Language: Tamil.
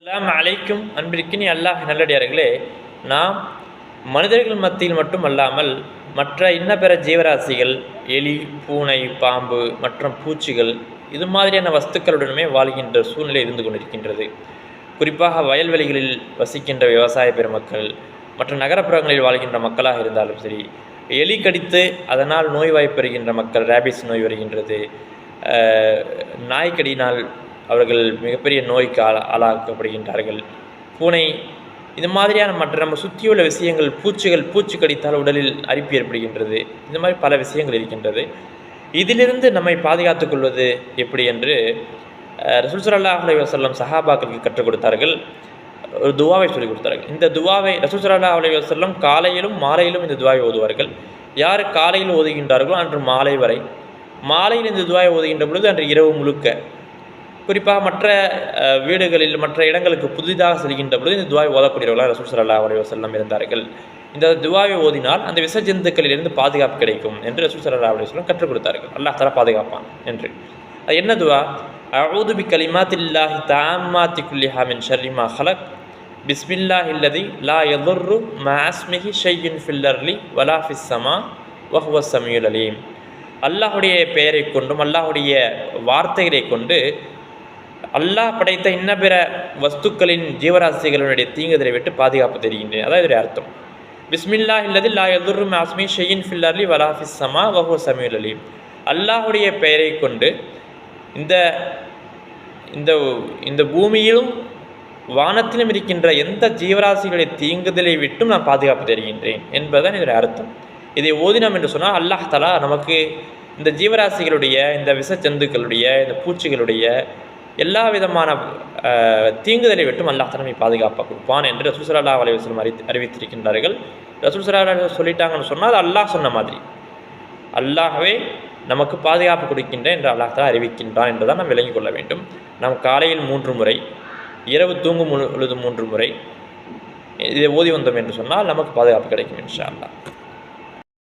அஸ்ஸலாமு அலைக்கும். அன்பிற்கினி அல்லாஹ் நல்லடியார்களே, நாம் மனிதர்கள் மத்தியில் மட்டும் அல்லாமல் மற்ற இன்ன பிற ஜீவராசிகள், எலி, பூனை, பாம்பு மற்றும் பூச்சிகள் இது மாதிரியான வஸ்துக்களுடனுமே வாழ்கின்ற சூழ்நிலை இருந்து கொண்டிருக்கின்றது. குறிப்பாக வயல்வெளிகளில் வசிக்கின்ற விவசாய பெருமக்கள் மற்ற நகரப்புறங்களில் வாழ்கின்ற மக்களாக இருந்தாலும் சரி, எலி கடித்து அதனால் நோய்வாய்ப்பெறுகின்ற மக்கள், ரேபிஸ் நோய் வருகின்றது, நாய்க்கடியினால் அவர்கள் மிகப்பெரிய நோய்க்கு ஆளாக்கப்படுகின்றார்கள். பூனை இது மாதிரியான மற்ற நம்ம சுற்றியுள்ள விஷயங்கள், பூச்சி கடித்தால் உடலில் அரிப்பு ஏற்படுகின்றது. இந்த மாதிரி பல விஷயங்கள் இருக்கின்றது. இதிலிருந்து நம்மை பாதுகாத்துக் கொள்வது எப்படி என்று ரசூல் ஸல்லல்லாஹு அலைஹி வஸல்லம் சஹாபாக்களுக்கு கற்றுக் கொடுத்தார்கள். ஒரு துவாவை சொல்லிக் கொடுத்தார்கள். இந்த துவாவை ரசூல் ஸல்லல்லாஹு அலைஹி வஸல்லம் காலையிலும் மாலையிலும் இந்த துவாவை ஓதுவார்கள். யார் காலையில் ஓதுகின்றார்களோ அன்று மாலை வரை, மாலையில் இந்த துவாவை ஓதுகின்ற பொழுது அன்று இரவு முழுக்க, குறிப்பாக மற்ற வீடுகளில் மற்ற இடங்களுக்கு புதிதாக செல்கின்ற பொழுது இந்த துவாவை ஓதக்கூடியவர்களாக ரசூல் ஸல்லல்லாஹு அலைஹி வஸல்லம் இருந்தார்கள். இந்த துவாவை ஓதினால் அந்த விசஜந்துக்களிலிருந்து பாதுகாப்பு கிடைக்கும் என்று ரசூல் ஸல்லல்லாஹு அலைஹி வஸல்லம் கற்றுக் கொடுத்தார்கள். அல்லாஹ் தஆலா பாதுகாப்பான் என்று. அது என்ன துவா? அஊது பி கலிமாத்தில்லாஹி தஆம்மாத்தி குல்லிஹா மின் ஷர்ரி மா ஹலக் பிஸ்மில்லாஹில்லதி லா யதுர்ரு மஅ இஸ்மிஹி ஷையுன் ஃபில் அர்லி வலா ஃபிஸ் ஸமா வ ஹுவஸ் ஸமீஉல் அலீம். அல்லாஹ்வுடைய பெயரை கொண்டும் அல்லாஹ்வுடைய வார்த்தைகளை கொண்டு அல்லாஹ் படைத்த இன்ன பிற வஸ்துக்களின் ஜீவராசிகளுடைய தீங்குதலை விட்டு பாதுகாப்பு தெரிகின்றேன். அதான் இதனுடைய அர்த்தம். பிஸ்மில்லாஹில்லதி லா யதுர்ரு மஅ இஸ்மிஹி ஷையுன் ஃபில் அர்லி வலா ஃபிஸ் ஸமா வ ஹுவஸ் ஸமீஉல் அலீம். அல்லாஹ்வுடைய பெயரை கொண்டு இந்த பூமியிலும் வானத்திலும் இருக்கின்ற எந்த ஜீவராசிகளுடைய தீங்குதலை விட்டும் நான் பாதுகாப்பு தருகின்றேன் என்பதுதான் இதனுடைய அர்த்தம். இதை ஓதினோம் என்று சொன்னால் அல்லாஹ் தஆலா நமக்கு இந்த ஜீவராசிகளுடைய, இந்த விஷச்சந்துக்களுடைய, இந்த பூச்சிகளுடைய எல்லா விதமான தீங்குதலை விட்டும் அல்லாஹ் தஆலா நம்மை பாதுகாப்பாக கொடுப்பான் என்று ரசூல் ஸல்லல்லாஹு அலைஹி வஸல்லம் அறிவித்திருக்கின்றார்கள். ரசூல் ஸல்லல்லாஹு அலைஹி வஸல்லம் சொல்லிட்டாங்கன்னு சொன்னால் அது அல்லாஹ் சொன்ன மாதிரி, அல்லாஹ்வே நமக்கு பாதுகாப்பு கொடுக்கின்றேன் என்று அல்லாஹ் தஆலா அறிவிக்கின்றான் என்றுதான் நாம் விளங்கிக் கொள்ள வேண்டும். நாம் காலையில் 3 முறை, இரவு தூங்கும் பொழுது 3 முறை இதை ஓதி வந்தோம் என்று சொன்னால் நமக்கு பாதுகாப்பு கிடைக்கும் இன்ஷா அல்லாஹ்.